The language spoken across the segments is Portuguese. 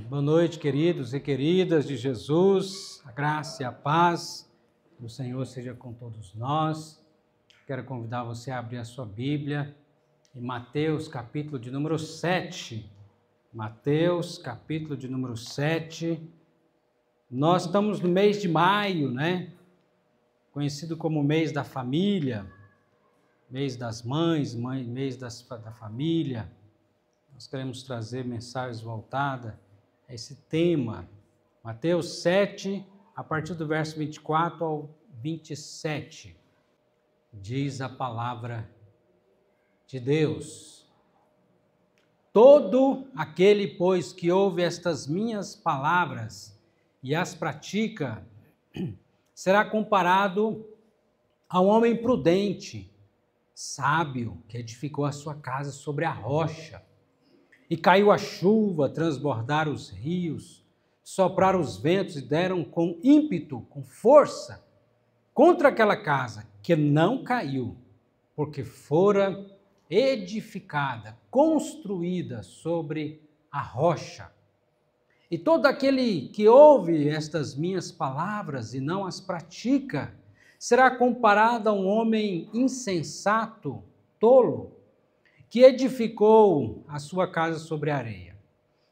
Boa noite, queridos e queridas de Jesus, a graça e a paz do Senhor seja com todos nós. Quero convidar você a abrir a sua Bíblia em Mateus, capítulo de número 7. Mateus, capítulo de número 7. Nós estamos no mês de maio, né? Conhecido como mês da família, mês das mães, mês da família. Nós queremos trazer mensagens voltadas a esse tema. Mateus 7, a partir do verso 24 ao 27, diz a palavra de Deus: Todo aquele, pois, que ouve estas minhas palavras e as pratica, será comparado a um homem prudente, sábio, que edificou a sua casa sobre a rocha. E caiu a chuva, transbordaram os rios, sopraram os ventos e deram com ímpeto, com força, contra aquela casa, que não caiu, porque fora edificada, construída sobre a rocha. E todo aquele que ouve estas minhas palavras e não as pratica, será comparado a um homem insensato, tolo, que edificou a sua casa sobre a areia.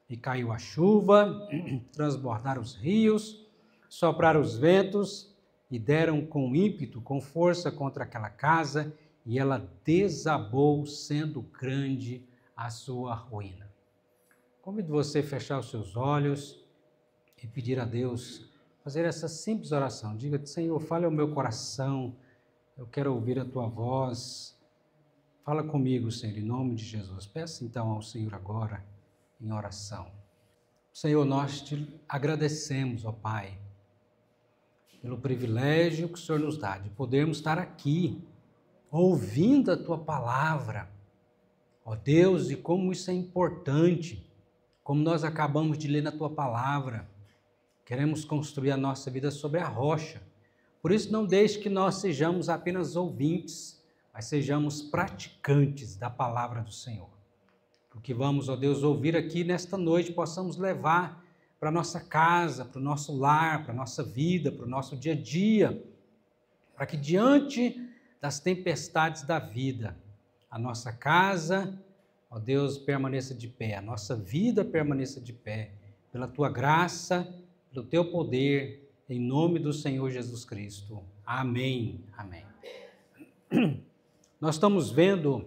E caiu a chuva, transbordaram os rios, sopraram os ventos e deram com ímpeto, com força contra aquela casa, e ela desabou, sendo grande a sua ruína. Convido você a fechar os seus olhos e pedir a Deus, fazer essa simples oração. Diga: Senhor, fale ao meu coração, eu quero ouvir a tua voz. Fala comigo, Senhor, em nome de Jesus. Peça então ao Senhor agora, em oração. Senhor, nós te agradecemos, ó Pai, pelo privilégio que o Senhor nos dá de podermos estar aqui, ouvindo a Tua palavra. Ó Deus, e como isso é importante, como nós acabamos de ler na Tua palavra. Queremos construir a nossa vida sobre a rocha. Por isso, não deixe que nós sejamos apenas ouvintes, mas sejamos praticantes da palavra do Senhor. O que vamos, ó Deus, ouvir aqui nesta noite, possamos levar para a nossa casa, para o nosso lar, para a nossa vida, para o nosso dia a dia, para que diante das tempestades da vida, a nossa casa, ó Deus, permaneça de pé, a nossa vida permaneça de pé, pela Tua graça, pelo Teu poder, em nome do Senhor Jesus Cristo. Amém. Amém. Nós estamos vendo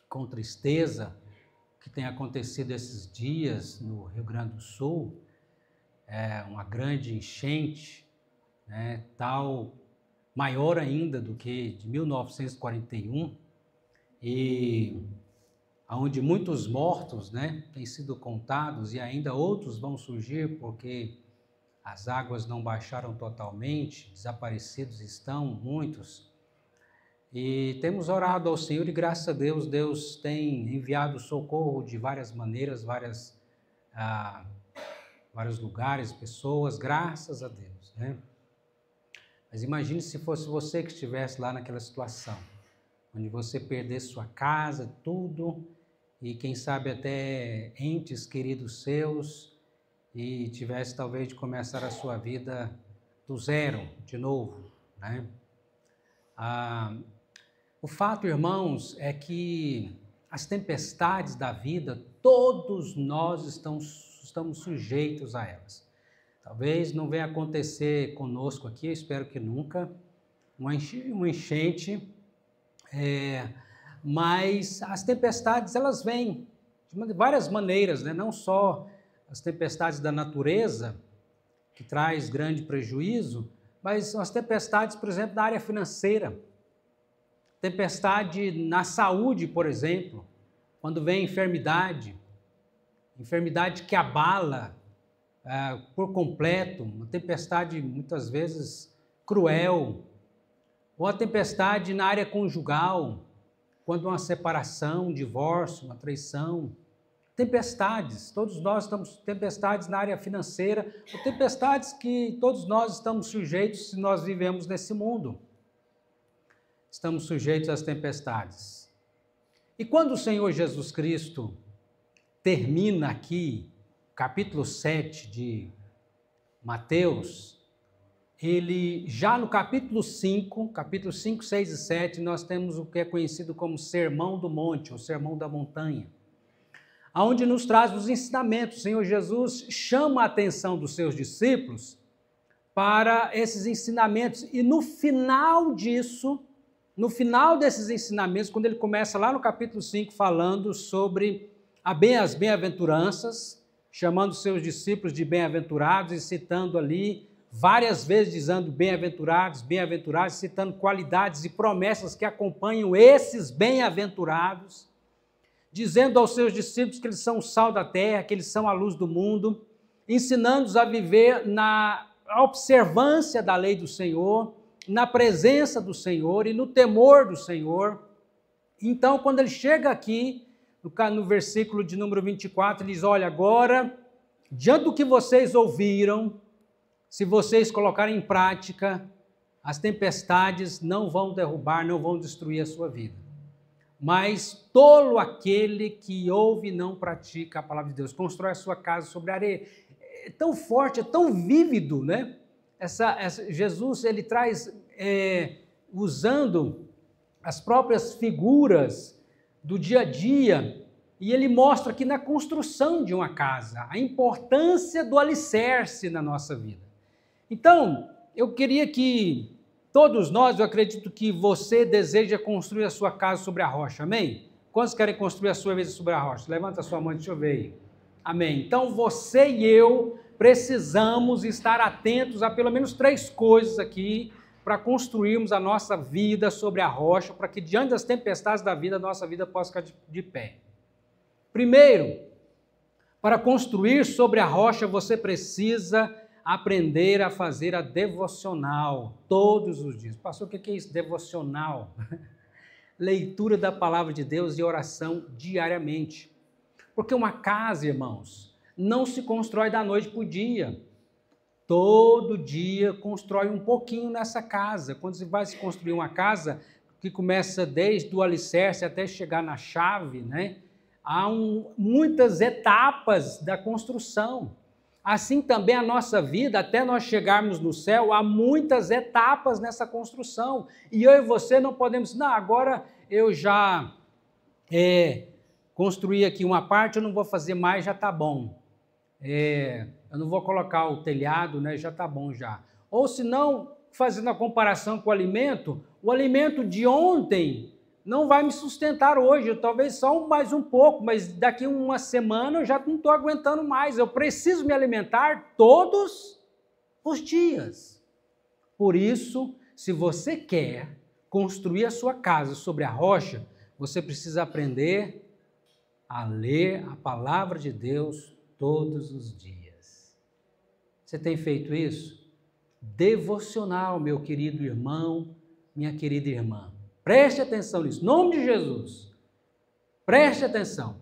com tristeza o que tem acontecido esses dias no Rio Grande do Sul, uma grande enchente, tal, maior ainda do que de 1941, e onde muitos mortos, têm sido contados e ainda outros vão surgir porque as águas não baixaram totalmente, desaparecidos estão muitos. E temos orado ao Senhor e graças a Deus, Deus tem enviado socorro de várias maneiras, vários lugares, pessoas, graças a Deus, Mas imagine se fosse você que estivesse lá naquela situação, onde você perdesse sua casa, tudo, e quem sabe até entes queridos seus, e tivesse talvez de começar a sua vida do zero, de novo, O fato, irmãos, é que as tempestades da vida, todos nós estamos sujeitos a elas. Talvez não venha acontecer conosco aqui, eu espero que nunca, uma enchente, mas as tempestades, elas vêm de várias maneiras, não só as tempestades da natureza, que traz grande prejuízo, mas as tempestades, por exemplo, da área financeira. Tempestade na saúde, por exemplo, quando vem enfermidade que abala por completo, uma tempestade muitas vezes cruel, ou a tempestade na área conjugal, quando uma separação, um divórcio, uma traição, tempestades, todos nós estamos, tempestades na área financeira, ou tempestades que todos nós estamos sujeitos se nós vivemos nesse mundo. Estamos sujeitos às tempestades. E quando o Senhor Jesus Cristo termina aqui capítulo 7 de Mateus, ele já no capítulo 5, 6 e 7, nós temos o que é conhecido como Sermão do Monte, ou Sermão da Montanha, onde nos traz os ensinamentos. O Senhor Jesus chama a atenção dos seus discípulos para esses ensinamentos, e no final disso, no final desses ensinamentos, quando ele começa lá no capítulo 5 falando sobre as bem-aventuranças, chamando seus discípulos de bem-aventurados e citando ali várias vezes dizendo bem-aventurados, bem-aventurados, citando qualidades e promessas que acompanham esses bem-aventurados, dizendo aos seus discípulos que eles são o sal da terra, que eles são a luz do mundo, ensinando-os a viver na observância da lei do Senhor, na presença do Senhor e no temor do Senhor. Então, quando ele chega aqui, no versículo de número 24, ele diz: olha, agora, diante do que vocês ouviram, se vocês colocarem em prática, as tempestades não vão derrubar, não vão destruir a sua vida. Mas tolo aquele que ouve e não pratica a palavra de Deus, constrói a sua casa sobre a areia. É tão forte, é tão vívido, né? Jesus, ele traz, usando as próprias figuras do dia a dia, e ele mostra que na construção de uma casa, a importância do alicerce na nossa vida. Então, eu queria que todos nós, eu acredito que você deseja construir a sua casa sobre a rocha, amém? Quantos querem construir a sua vida sobre a rocha? Levanta a sua mão, deixa eu ver aí. Amém. Então, você e eu precisamos estar atentos a pelo menos 3 coisas aqui para construirmos a nossa vida sobre a rocha, para que diante das tempestades da vida, a nossa vida possa ficar de pé. Primeiro, para construir sobre a rocha, você precisa aprender a fazer a devocional todos os dias. Pastor, o que é isso? Devocional. Leitura da palavra de Deus e oração diariamente. Porque uma casa, irmãos, não se constrói da noite para o dia. Todo dia constrói um pouquinho nessa casa. Quando você vai se construir uma casa, que começa desde o alicerce até chegar na chave, né? Há muitas etapas da construção. Assim também a nossa vida, até nós chegarmos no céu, há muitas etapas nessa construção. E eu e você não podemos, não, agora eu já construí aqui uma parte, eu não vou fazer mais, já está bom. Eu não vou colocar o telhado, né, já está bom já. Ou se não, fazendo a comparação com o alimento de ontem não vai me sustentar hoje, eu talvez só mais um pouco, mas daqui uma semana eu já não estou aguentando mais, eu preciso me alimentar todos os dias. Por isso, se você quer construir a sua casa sobre a rocha, você precisa aprender a ler a palavra de Deus todos os dias. Você tem feito isso? Devocional, meu querido irmão, minha querida irmã. Preste atenção nisso, em nome de Jesus. Preste atenção.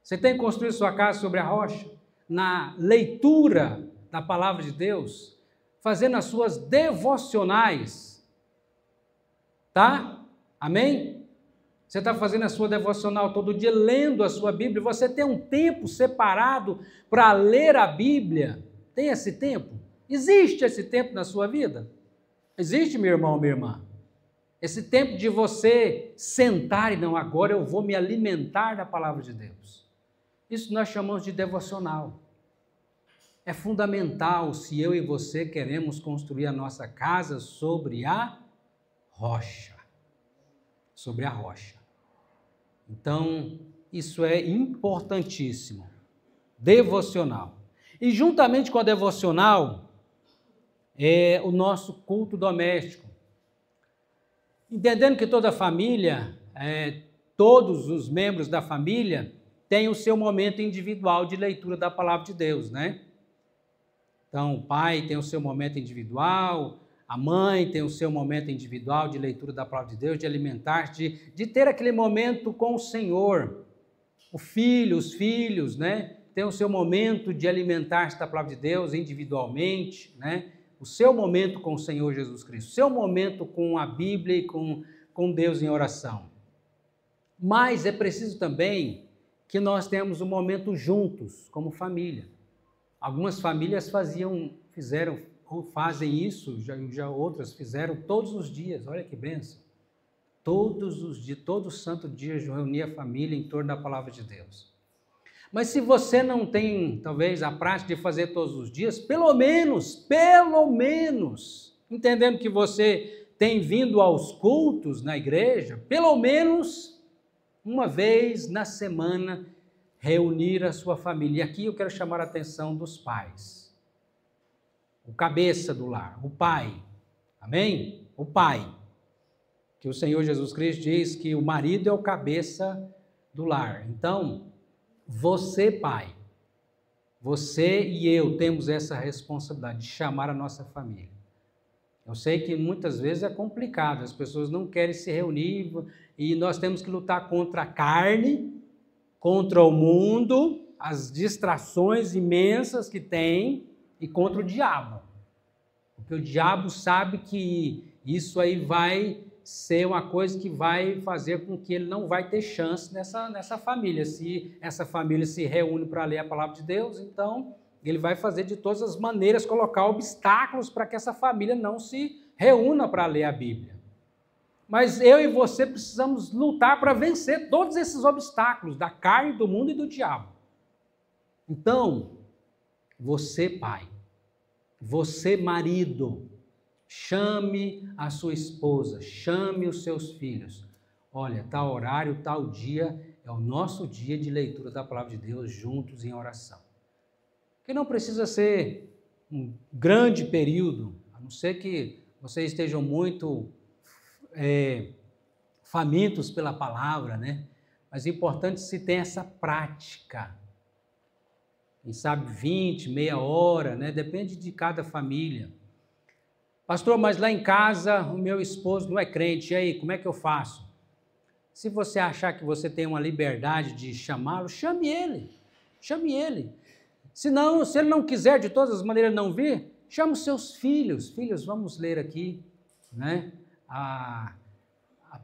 Você tem construído sua casa sobre a rocha? Na leitura da palavra de Deus? Fazendo as suas devocionais? Tá? Amém? Você está fazendo a sua devocional todo dia, lendo a sua Bíblia? Você tem um tempo separado para ler a Bíblia? Tem esse tempo? Existe esse tempo na sua vida? Existe, meu irmão, minha irmã? Esse tempo de você sentar e não, agora eu vou me alimentar da palavra de Deus. Isso nós chamamos de devocional. É fundamental se eu e você queremos construir a nossa casa sobre a rocha. Sobre a rocha. Então, isso é importantíssimo. Devocional. E juntamente com a devocional, é o nosso culto doméstico. Entendendo que toda família, todos os membros da família têm o seu momento individual de leitura da palavra de Deus, né? Então, o pai tem o seu momento individual, a mãe tem o seu momento individual de leitura da palavra de Deus, de alimentar, de ter aquele momento com o Senhor. Os filhos, né? Tem o seu momento de alimentar-se da palavra de Deus individualmente, né? O seu momento com o Senhor Jesus Cristo, o seu momento com a Bíblia e com Deus em oração. Mas é preciso também que nós tenhamos um momento juntos, como família. Algumas famílias fizeram ou fazem isso, já outras fizeram todos os dias. Olha que bênção. Todos os dias, todo santo dia, reunir a família em torno da palavra de Deus. Mas se você não tem, talvez, a prática de fazer todos os dias, pelo menos, entendendo que você tem vindo aos cultos na igreja, pelo menos uma vez na semana, reunir a sua família. E aqui eu quero chamar a atenção dos pais. O cabeça do lar, o pai. Amém? O pai. Que o Senhor Jesus Cristo diz que o marido é o cabeça do lar. Então, você, pai, você e eu temos essa responsabilidade de chamar a nossa família. Eu sei que muitas vezes é complicado, as pessoas não querem se reunir e nós temos que lutar contra a carne, contra o mundo, as distrações imensas que tem e contra o diabo. Porque o diabo sabe que isso aí vai ser uma coisa que vai fazer com que ele não vai ter chance nessa família. Se essa família se reúne para ler a palavra de Deus, então ele vai fazer de todas as maneiras, colocar obstáculos para que essa família não se reúna para ler a Bíblia. Mas eu e você precisamos lutar para vencer todos esses obstáculos da carne, do mundo e do diabo. Então, você, pai, você, marido, chame a sua esposa, chame os seus filhos. Olha, tal horário, tal dia é o nosso dia de leitura da palavra de Deus juntos em oração. Que não precisa ser um grande período, a não ser que vocês estejam muito famintos pela palavra, né? Mas é importante se ter essa prática. Quem sabe 20, meia hora, né? Depende de cada família. Pastor, mas lá em casa o meu esposo não é crente, e aí, como é que eu faço? Se você achar que você tem uma liberdade de chamá-lo, chame ele. Se ele não quiser de todas as maneiras não vir, chame os seus filhos. Filhos, vamos ler aqui, né, a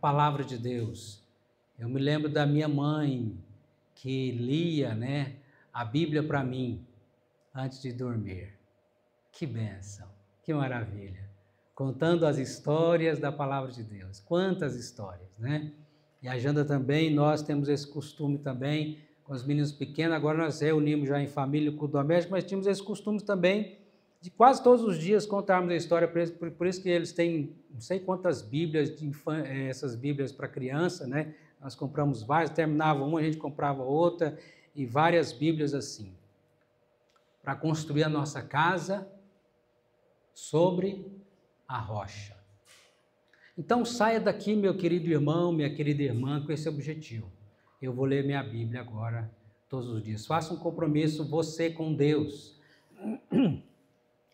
palavra de Deus. Eu me lembro da minha mãe que lia, né, a Bíblia para mim antes de dormir. Que bênção, que maravilha. Contando as histórias da palavra de Deus. Quantas histórias, né? E a Janda também, nós temos esse costume também, com os meninos pequenos, agora nós reunimos já em família, culto doméstico, mas tínhamos esse costume também de quase todos os dias contarmos a história para eles, por isso que eles têm não sei quantas Bíblias, essas Bíblias para criança, né? Nós compramos várias, terminava uma, a gente comprava outra, e várias Bíblias assim, para construir a nossa casa sobre a rocha. Então saia daqui, meu querido irmão, minha querida irmã, com esse objetivo. Eu vou ler minha Bíblia agora, todos os dias. Faça um compromisso você com Deus.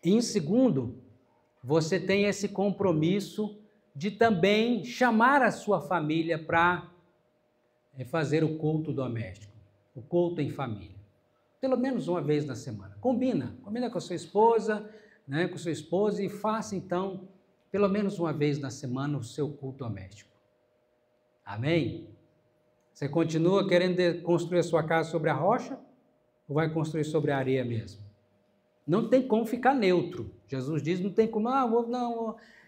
E em segundo, você tem esse compromisso de também chamar a sua família para fazer o culto doméstico, o culto em família. Pelo menos uma vez na semana. Combina com a sua esposa, né, com sua esposa e faça então, pelo menos uma vez na semana, o seu culto doméstico. Amém? Você continua querendo construir a sua casa sobre a rocha ou vai construir sobre a areia mesmo? Não tem como ficar neutro. Jesus diz, não tem como,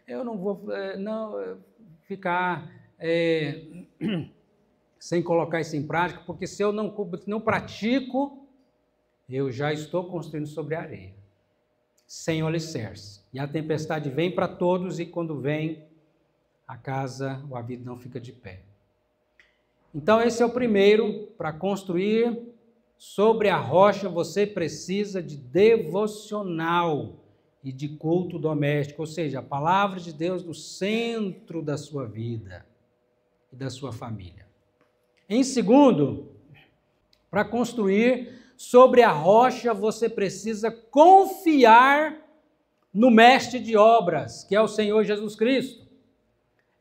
eu não vou ficar sem colocar isso em prática, porque se eu não pratico, eu já estou construindo sobre a areia, sem o alicerce. E a tempestade vem para todos e quando vem, a casa, a vida não fica de pé. Então esse é o primeiro, para construir sobre a rocha você precisa de devocional e de culto doméstico, ou seja, a palavra de Deus no centro da sua vida e da sua família. Em segundo, para construir sobre a rocha você precisa confiar no mestre de obras, que é o Senhor Jesus Cristo.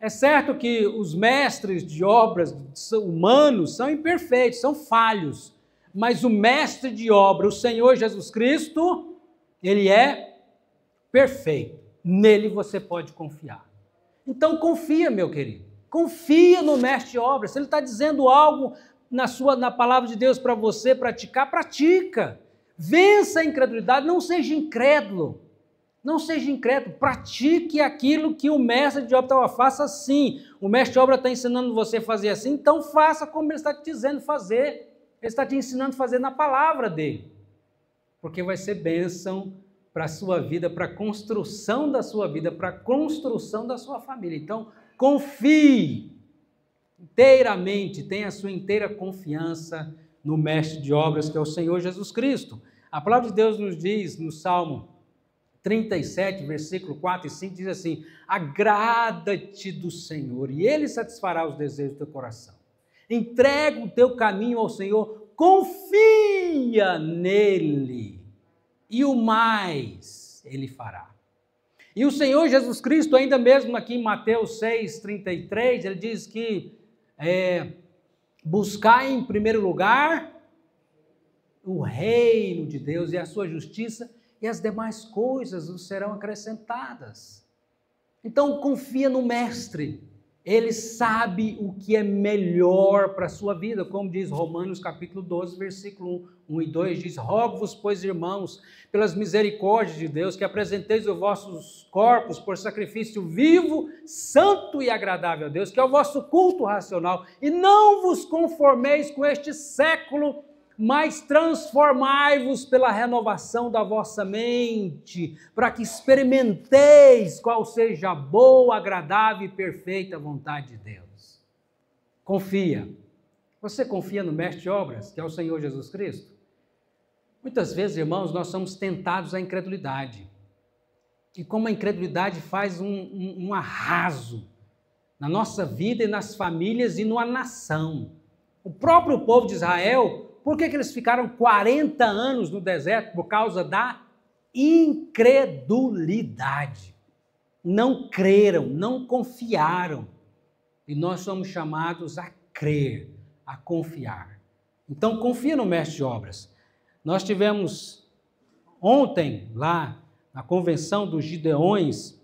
É certo que os mestres de obras humanos são imperfeitos, são falhos, mas o mestre de obra, o Senhor Jesus Cristo, ele é perfeito. Nele você pode confiar. Então confia, meu querido. Confia no mestre de obra. Se ele está dizendo algo na palavra de Deus para você praticar, pratica. Vença a incredulidade, não seja incrédulo. Não seja incrédulo, pratique aquilo que o mestre de obra estava, faça assim. O mestre de obra está ensinando você a fazer assim, então faça como ele está te dizendo fazer. Ele está te ensinando a fazer na palavra dele. Porque vai ser bênção para a sua vida, para a construção da sua vida, para a construção da sua família. Então, confie inteiramente, tenha a sua inteira confiança no mestre de obras, que é o Senhor Jesus Cristo. A palavra de Deus nos diz no Salmo 37, versículo 4 e 5, diz assim: agrada-te do Senhor e Ele satisfará os desejos do teu coração. Entrega o teu caminho ao Senhor, confia nele e o mais Ele fará. E o Senhor Jesus Cristo, ainda mesmo aqui em Mateus 6, 33, Ele diz que buscar em primeiro lugar o reino de Deus e a sua justiça, e as demais coisas nos serão acrescentadas. Então confia no mestre, ele sabe o que é melhor para a sua vida, como diz Romanos capítulo 12, versículo 1 e 2, diz: rogo-vos, pois, irmãos, pelas misericórdias de Deus, que apresenteis os vossos corpos por sacrifício vivo, santo e agradável a Deus, que é o vosso culto racional, e não vos conformeis com este século, mas transformai-vos pela renovação da vossa mente, para que experimenteis qual seja a boa, agradável e perfeita vontade de Deus. Confia. Você confia no mestre de obras, que é o Senhor Jesus Cristo? Muitas vezes, irmãos, nós somos tentados à incredulidade. E como a incredulidade faz um arraso na nossa vida e nas famílias e numa nação. O próprio povo de Israel, por que eles ficaram 40 anos no deserto? Por causa da incredulidade. Não creram, não confiaram. E nós somos chamados a crer, a confiar. Então, confia no mestre de obras. Nós tivemos ontem, lá na convenção dos Gideões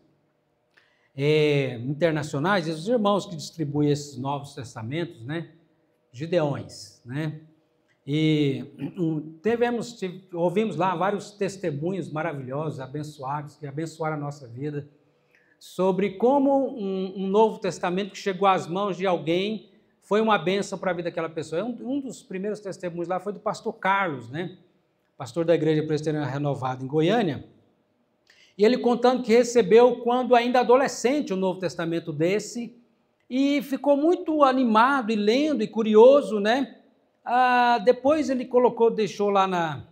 internacionais, os irmãos que distribuem esses Novos Testamentos, né? Gideões, né? E ouvimos lá vários testemunhos maravilhosos, abençoados, que abençoaram a nossa vida, sobre como um Novo Testamento que chegou às mãos de alguém foi uma bênção para a vida daquela pessoa. Um dos primeiros testemunhos lá foi do pastor Carlos, né? Pastor da Igreja Presbiteriana Renovada em Goiânia, e ele contando que recebeu, quando ainda adolescente, o Novo Testamento desse, e ficou muito animado e lendo e curioso, né? Depois ele deixou lá na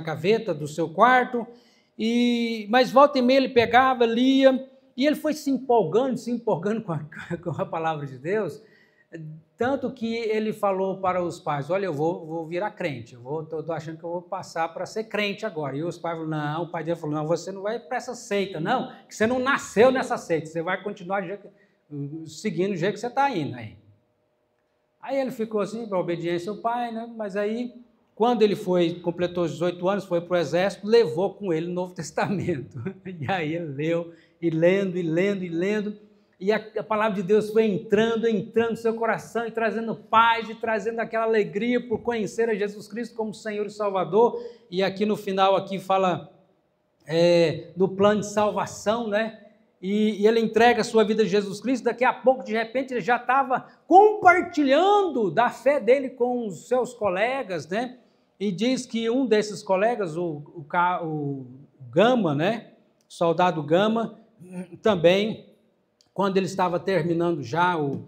gaveta do seu quarto, mas volta e meia ele pegava, lia, e ele foi se empolgando com a palavra de Deus, tanto que ele falou para os pais: olha, eu vou virar crente, estou achando que eu vou passar para ser crente agora. E os pais falaram: não, o pai dele falou: não, você não vai para essa seita, não, que você não nasceu nessa seita, você vai continuar seguindo o jeito que você está indo aí. Aí ele ficou assim, para obediência ao pai, né? Mas aí, quando ele completou os 18 anos, foi para o exército, levou com ele o Novo Testamento. E aí ele leu, e lendo, e a palavra de Deus foi entrando no seu coração, e trazendo paz, e trazendo aquela alegria por conhecer a Jesus Cristo como Senhor e Salvador. E aqui no final, aqui fala do plano de salvação, né? E ele entrega a sua vida a Jesus Cristo. Daqui a pouco, de repente, ele já estava compartilhando da fé dele com os seus colegas, né? E diz que um desses colegas, o Gama, né? O soldado Gama, também, quando ele estava terminando já, o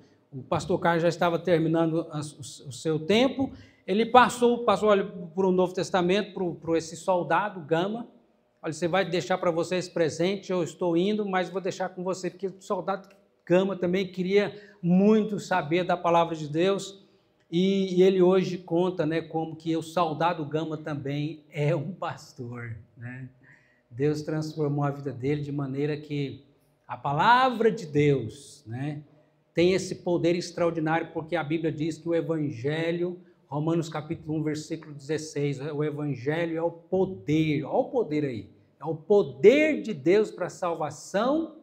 pastor Carlos já estava terminando o seu tempo, ele passou olha, por um Novo Testamento, para esse soldado Gama. Olha, você vai deixar para você esse presente, eu estou indo, mas vou deixar com você, porque o soldado Gama também queria muito saber da palavra de Deus, e ele hoje conta, né, como que o soldado Gama também é um pastor, né? Deus transformou a vida dele de maneira que a palavra de Deus, né, tem esse poder extraordinário, porque a Bíblia diz que o Evangelho, Romanos capítulo 1, versículo 16, o Evangelho é o poder, olha o poder aí, é o poder de Deus para a salvação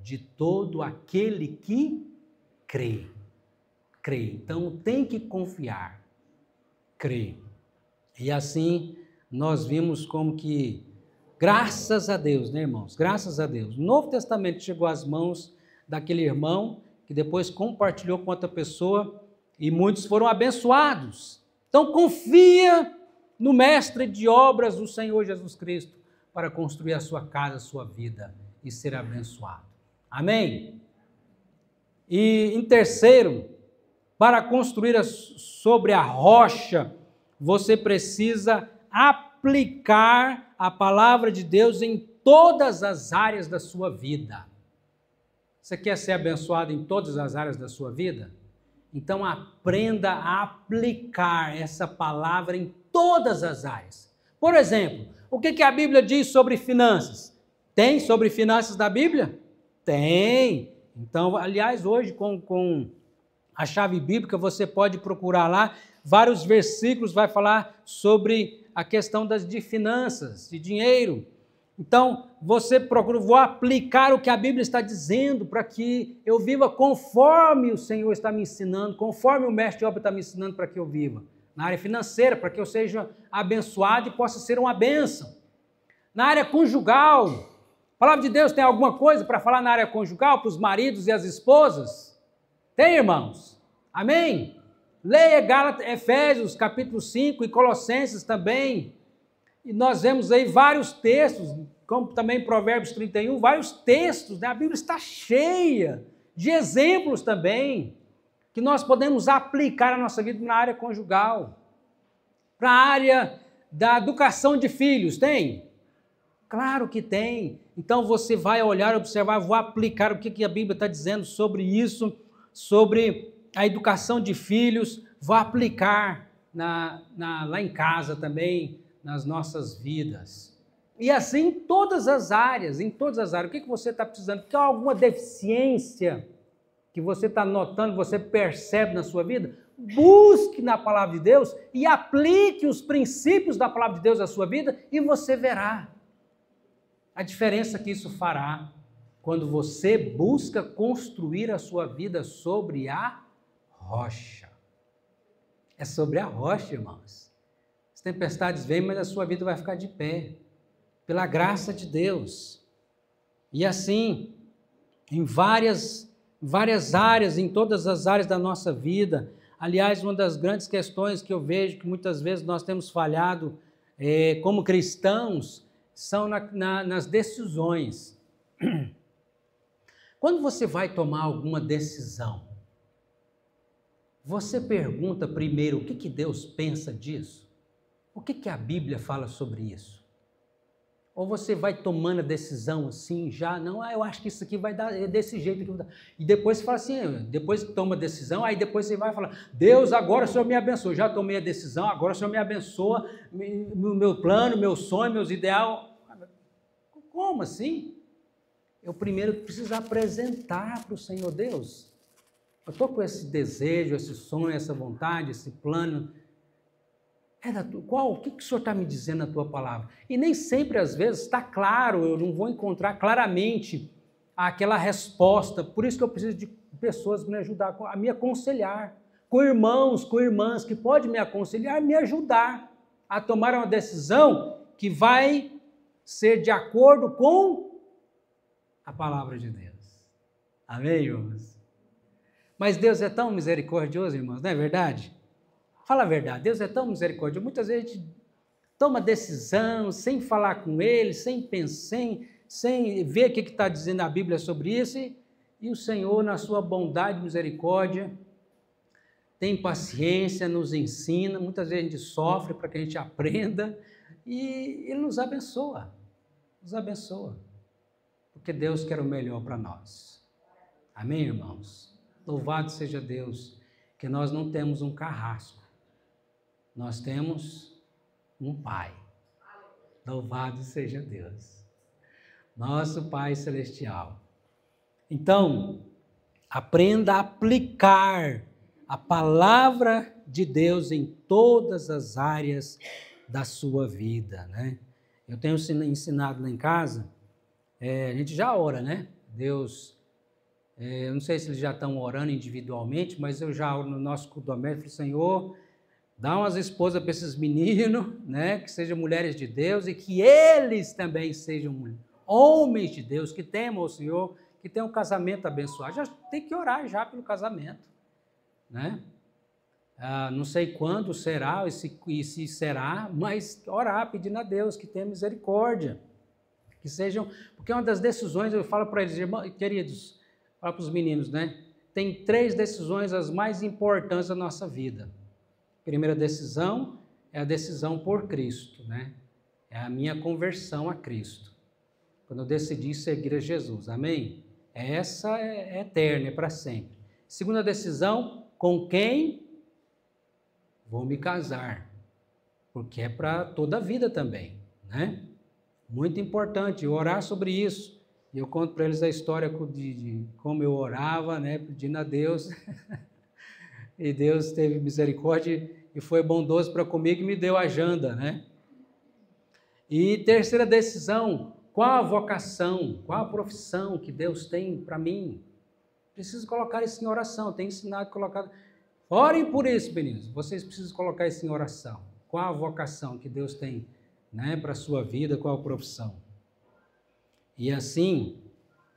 de todo aquele que crê. Crê. Então tem que confiar, crê. E assim nós vimos como que, graças a Deus, né, irmãos? Graças a Deus. O Novo Testamento chegou às mãos daquele irmão que depois compartilhou com outra pessoa e muitos foram abençoados. Então confia no mestre de obras, o Senhor Jesus Cristo, para construir a sua casa, a sua vida e ser abençoado. Amém? E em terceiro, para construir sobre a rocha, você precisa aplicar a palavra de Deus em todas as áreas da sua vida. Você quer ser abençoado em todas as áreas da sua vida? Então aprenda a aplicar essa palavra em todas as áreas. Por exemplo, o que a Bíblia diz sobre finanças? Tem sobre finanças da Bíblia? Tem. Então, aliás, hoje com a chave bíblica você pode procurar lá, vários versículos vai falar sobre a questão de finanças, de dinheiro. Então, você procura, vou aplicar o que a Bíblia está dizendo para que eu viva conforme o Senhor está me ensinando, conforme o mestre de obra está me ensinando para que eu viva. Na área financeira, para que eu seja abençoado e possa ser uma bênção. Na área conjugal, a palavra de Deus tem alguma coisa para falar na área conjugal, para os maridos e as esposas? Tem, irmãos? Amém? Leia Efésios capítulo 5 e Colossenses também. E nós vemos aí vários textos, como também Provérbios 31, vários textos, né? A Bíblia está cheia de exemplos também, que nós podemos aplicar na nossa vida na área conjugal. Para a área da educação de filhos, tem? Claro que tem. Então você vai olhar, observar, vou aplicar o que a Bíblia está dizendo sobre isso, sobre a educação de filhos, vou aplicar lá em casa também, nas nossas vidas. E assim em todas as áreas, O que você está precisando? Tem alguma deficiência que você está notando, você percebe na sua vida? Busque na palavra de Deus e aplique os princípios da palavra de Deus à sua vida e você verá a diferença que isso fará quando você busca construir a sua vida sobre a rocha. É sobre a rocha, irmãos. As tempestades vêm, mas a sua vida vai ficar de pé, pela graça de Deus. E assim, em várias áreas, em todas as áreas da nossa vida. Aliás, uma das grandes questões que eu vejo que muitas vezes nós temos falhado como cristãos são nas decisões. Quando você vai tomar alguma decisão, você pergunta primeiro o que Deus pensa disso? O que a Bíblia fala sobre isso? Ou você vai tomando a decisão assim, já, não, eu acho que isso aqui vai dar desse jeito. Que vai dar. E depois você fala assim, depois que toma a decisão, aí depois você vai falar, Deus, agora o Senhor me abençoa, já tomei a decisão, agora o Senhor me abençoa, meu plano, meu sonho, meus ideais. Como assim? Eu primeiro preciso apresentar para o Senhor Deus. Eu estou com esse desejo, esse sonho, essa vontade, esse plano. O que o Senhor está me dizendo na tua palavra? E nem sempre, às vezes, está claro, eu não vou encontrar claramente aquela resposta. Por isso que eu preciso de pessoas que me ajudar a me aconselhar, com irmãos, com irmãs que podem me aconselhar, me ajudar a tomar uma decisão que vai ser de acordo com a palavra de Deus. Amém, irmãos? Mas Deus é tão misericordioso, irmãos, não é verdade? Fala a verdade, Deus é tão misericordioso. Muitas vezes a gente toma decisão sem falar com Ele, sem pensar, sem ver o que está dizendo a Bíblia sobre isso, e o Senhor, na sua bondade e misericórdia, tem paciência, nos ensina, muitas vezes a gente sofre para que a gente aprenda, e Ele nos abençoa, porque Deus quer o melhor para nós. Amém, irmãos? Louvado seja Deus, que nós não temos um carrasco, nós temos um Pai. Louvado seja Deus, nosso Pai Celestial. Então, aprenda a aplicar a palavra de Deus em todas as áreas da sua vida, né? Eu tenho ensinado lá em casa, a gente já ora, né? Deus, eu não sei se eles já estão orando individualmente, mas eu já oro no nosso culto doméstico, Senhor, Dá umas esposas para esses meninos, né? Que sejam mulheres de Deus e que eles também sejam homens de Deus, que temam o Senhor, que tenham um casamento abençoado. Já tem que orar já pelo casamento, né? Não sei quando será e se será, mas orar, pedindo a Deus que tenha misericórdia, que sejam, porque uma das decisões, eu falo para eles, irmãos, queridos, falo para os meninos, né? Tem 3 decisões as mais importantes da nossa vida. A primeira decisão é a decisão por Cristo, né? É a minha conversão a Cristo. Quando eu decidi seguir a Jesus, amém? Essa é eterna, é para sempre. Segunda decisão, com quem vou me casar, porque é para toda a vida também, né? Muito importante orar sobre isso. E eu conto para eles a história de como eu orava, né, pedindo a Deus, e Deus teve misericórdia e foi bondoso para comigo e me deu a janda, né? E terceira decisão, qual a vocação, qual a profissão que Deus tem para mim? Preciso colocar isso em oração, tenho ensinado a colocar. Orem por isso, meninos, vocês precisam colocar isso em oração. Qual a vocação que Deus tem, né, para a sua vida, qual a profissão? E assim,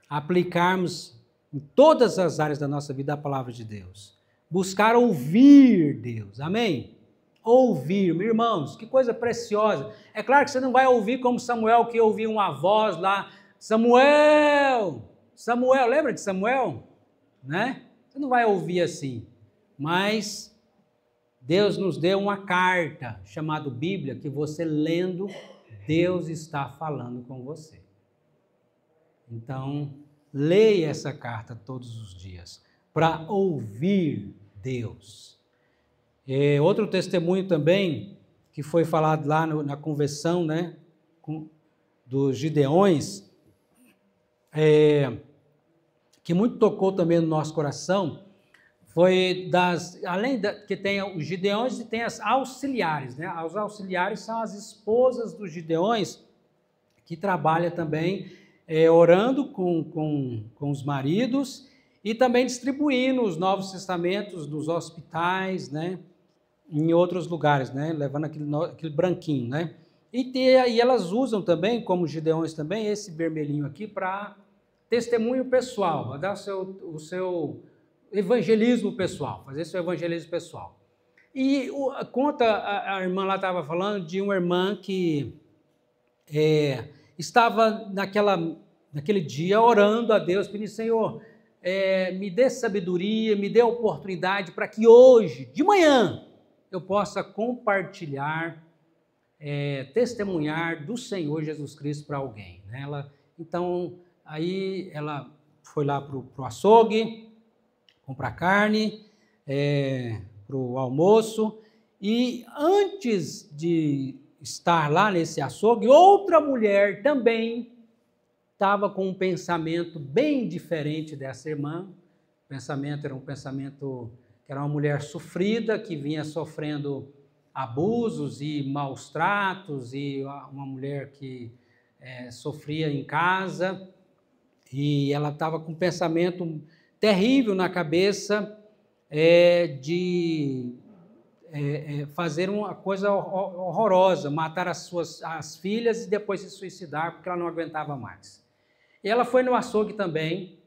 aplicarmos em todas as áreas da nossa vida a palavra de Deus. Buscar ouvir Deus, amém? Ouvir, meus irmãos, que coisa preciosa. É claro que você não vai ouvir como Samuel, que ouvia uma voz lá, Samuel, Samuel, lembra de Samuel? Né? Você não vai ouvir assim, mas Deus nos deu uma carta chamada Bíblia, que você lendo, Deus está falando com você. Então, leia essa carta todos os dias, para ouvir Deus. Outro testemunho também, que foi falado lá na convenção, né, dos Gideões, que muito tocou também no nosso coração, foi que tem os Gideões e tem as auxiliares, né? Os auxiliares são as esposas dos Gideões, que trabalham também orando com os maridos e também distribuindo os Novos Testamentos nos hospitais, né? Em outros lugares, né? Levando aquele branquinho, né? E elas usam também, como Gideões também, esse vermelhinho aqui para testemunho pessoal, para dar o seu evangelismo pessoal, fazer seu evangelismo pessoal. E a irmã lá estava falando de uma irmã que estava naquele dia orando a Deus, pedindo, Senhor, me dê sabedoria, me dê oportunidade para que hoje, de manhã, eu possa compartilhar, testemunhar do Senhor Jesus Cristo para alguém. Né? Então, aí ela foi lá para o açougue, comprar carne para o almoço, e antes de estar lá nesse açougue, outra mulher também estava com um pensamento bem diferente dessa irmã. O pensamento era um pensamento que era uma mulher sofrida, que vinha sofrendo abusos e maus tratos, e uma mulher que sofria em casa, e ela estava com um pensamento terrível na cabeça de fazer uma coisa horrorosa, matar as filhas e depois se suicidar, porque ela não aguentava mais. E ela foi no açougue também,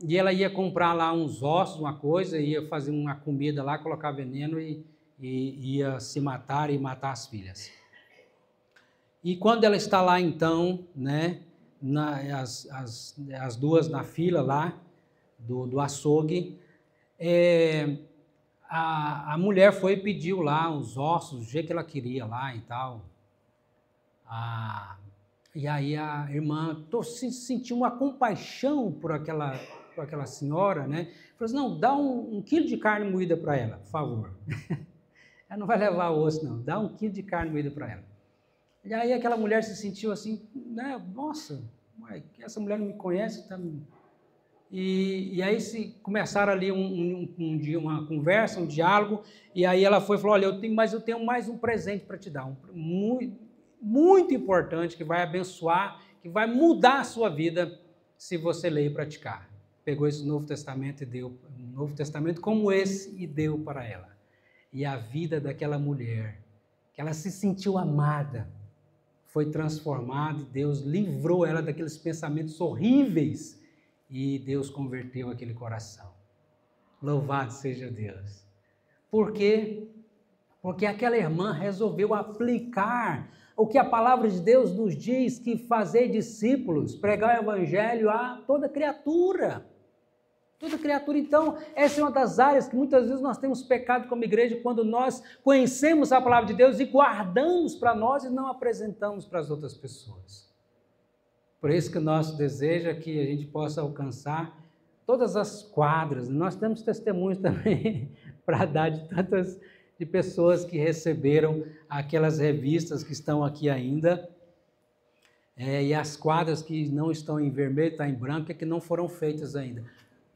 e ela ia comprar lá uns ossos, uma coisa, ia fazer uma comida lá, colocar veneno e ia se matar e matar as filhas. E quando ela está lá então, né, as duas na fila lá do açougue, a mulher foi e pediu lá os ossos, do jeito que ela queria lá e tal. E aí a irmã sentiu uma compaixão por aquela senhora, né? Falou assim, não, dá um quilo de carne moída para ela, por favor. Ela não vai levar o osso, não. Dá 1 quilo de carne moída para ela. E aí aquela mulher se sentiu assim, né? Nossa, essa mulher não me conhece, tá? E aí começaram ali uma conversa, um diálogo, e aí ela foi e falou, olha, eu tenho mais um presente para te dar, muito importante, que vai abençoar, que vai mudar a sua vida, se você ler e praticar. Pegou esse Novo Testamento e deu, um Novo Testamento como esse, e deu para ela. E a vida daquela mulher, que ela se sentiu amada, foi transformada e Deus livrou ela daqueles pensamentos horríveis e Deus converteu aquele coração. Louvado seja Deus. Por quê? Porque aquela irmã resolveu aplicar o que a palavra de Deus nos diz, que fazer discípulos, pregar o evangelho a toda criatura. Toda criatura. Então, essa é uma das áreas que muitas vezes nós temos pecado como igreja, quando nós conhecemos a palavra de Deus e guardamos para nós e não apresentamos para as outras pessoas. Por isso que o nosso desejo é que a gente possa alcançar todas as quadras. Nós temos testemunhos também para dar de tantas de pessoas que receberam aquelas revistas que estão aqui ainda, e as quadras que não estão em vermelho, estão em branco, é que não foram feitas ainda.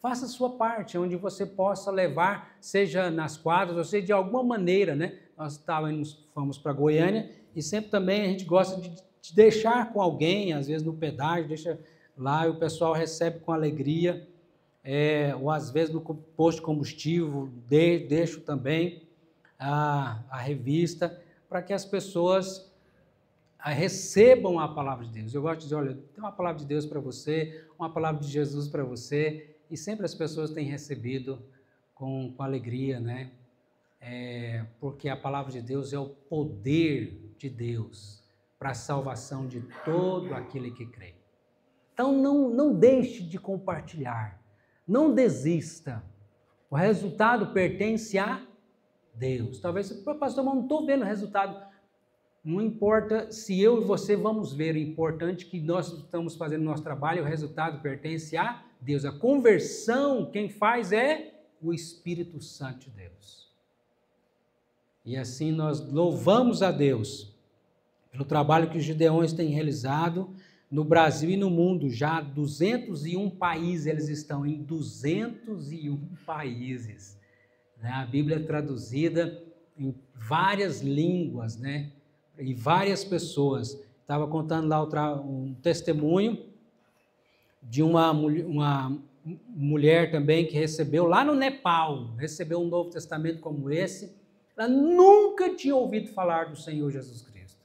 Faça a sua parte, onde você possa levar, seja nas quadras, ou seja, de alguma maneira, né? Nós fomos para Goiânia, e sempre também a gente gosta de deixar com alguém, às vezes no pedágio, deixa lá e o pessoal recebe com alegria, ou às vezes no posto de combustível, deixo também a revista, para que as pessoas recebam a palavra de Deus. Eu gosto de dizer, olha, tem uma palavra de Deus para você, uma palavra de Jesus para você, e sempre as pessoas têm recebido com alegria, né? Porque a palavra de Deus é o poder de Deus para a salvação de todo aquele que crê. Então não deixe de compartilhar, não desista. O resultado pertence a Deus. Talvez, pastor, mas não estou vendo o resultado. Não importa se eu e você vamos ver, o importante é que nós estamos fazendo nosso trabalho, o resultado pertence a Deus. A conversão, quem faz é o Espírito Santo de Deus. E assim nós louvamos a Deus pelo trabalho que os Gideões têm realizado no Brasil e no mundo. Já 201 países, eles estão em 201 países. A Bíblia é traduzida em várias línguas, né? E várias pessoas. Estava contando lá um testemunho de uma mulher também que recebeu, lá no Nepal, recebeu um Novo Testamento como esse. Ela nunca tinha ouvido falar do Senhor Jesus Cristo.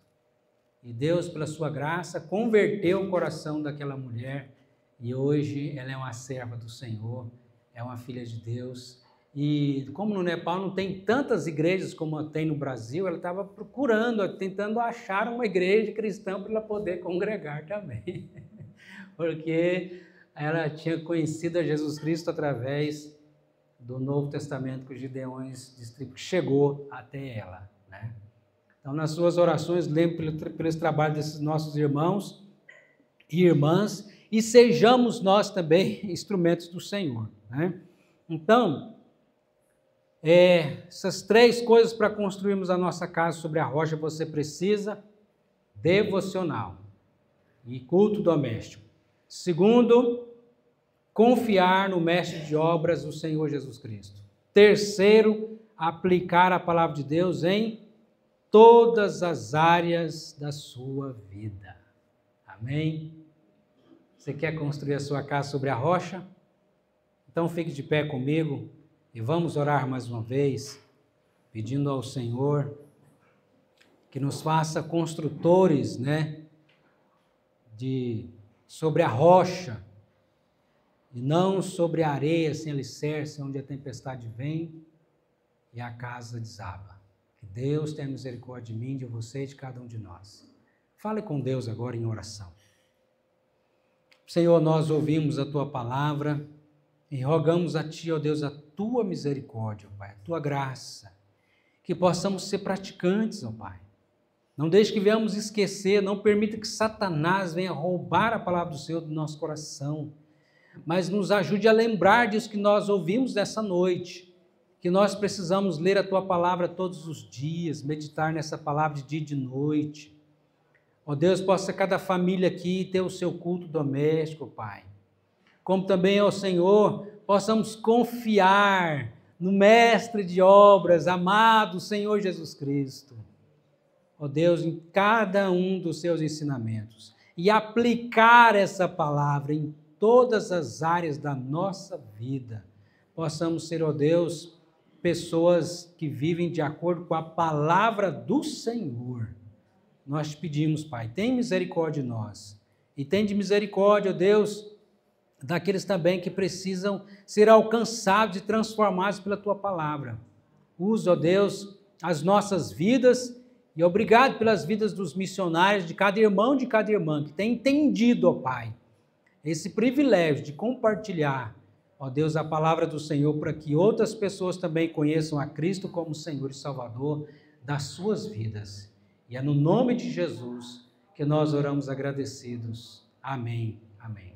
E Deus, pela sua graça, converteu o coração daquela mulher. E hoje ela é uma serva do Senhor, é uma filha de Deus. E como no Nepal não tem tantas igrejas como tem no Brasil, ela estava procurando, tentando achar uma igreja cristã para ela poder congregar também. Porque ela tinha conhecido a Jesus Cristo através do Novo Testamento que os Gideões distribuíram, que chegou até ela, né? Então, nas suas orações, lembre pelo esse trabalho desses nossos irmãos e irmãs, e sejamos nós também instrumentos do Senhor, né? Então, essas três coisas para construirmos a nossa casa sobre a rocha, você precisa devocional e culto doméstico. Segundo, confiar no mestre de obras, o Senhor Jesus Cristo. Terceiro, aplicar a palavra de Deus em todas as áreas da sua vida. Amém? Você quer construir a sua casa sobre a rocha? Então fique de pé comigo. E vamos orar mais uma vez, pedindo ao Senhor que nos faça construtores, né, sobre a rocha, e não sobre a areia sem alicerce, onde a tempestade vem e a casa desaba. Que Deus tenha misericórdia de mim, de você e de cada um de nós. Fale com Deus agora em oração. Senhor, nós ouvimos a Tua palavra, e rogamos a Ti, ó Deus, a Tua misericórdia, ó Pai, a Tua graça, que possamos ser praticantes, ó Pai. Não deixe que venhamos esquecer, não permita que Satanás venha roubar a palavra do Senhor do nosso coração, mas nos ajude a lembrar disso que nós ouvimos nessa noite, que nós precisamos ler a Tua palavra todos os dias, meditar nessa palavra de dia e de noite. Ó Deus, possa cada família aqui ter o seu culto doméstico, Pai. Como também, ó Senhor, possamos confiar no mestre de obras, amado Senhor Jesus Cristo. Ó Deus, em cada um dos seus ensinamentos, e aplicar essa palavra em todas as áreas da nossa vida. Possamos ser, ó Deus, pessoas que vivem de acordo com a palavra do Senhor. Nós te pedimos, Pai, tem misericórdia de nós. E tem de misericórdia, ó Deus, daqueles também que precisam ser alcançados e transformados pela Tua palavra. Usa, ó Deus, as nossas vidas e obrigado pelas vidas dos missionários, de cada irmão, de cada irmã, que tem entendido, ó Pai, esse privilégio de compartilhar, ó Deus, a palavra do Senhor, para que outras pessoas também conheçam a Cristo como Senhor e Salvador das suas vidas. E é no nome de Jesus que nós oramos agradecidos. Amém. Amém.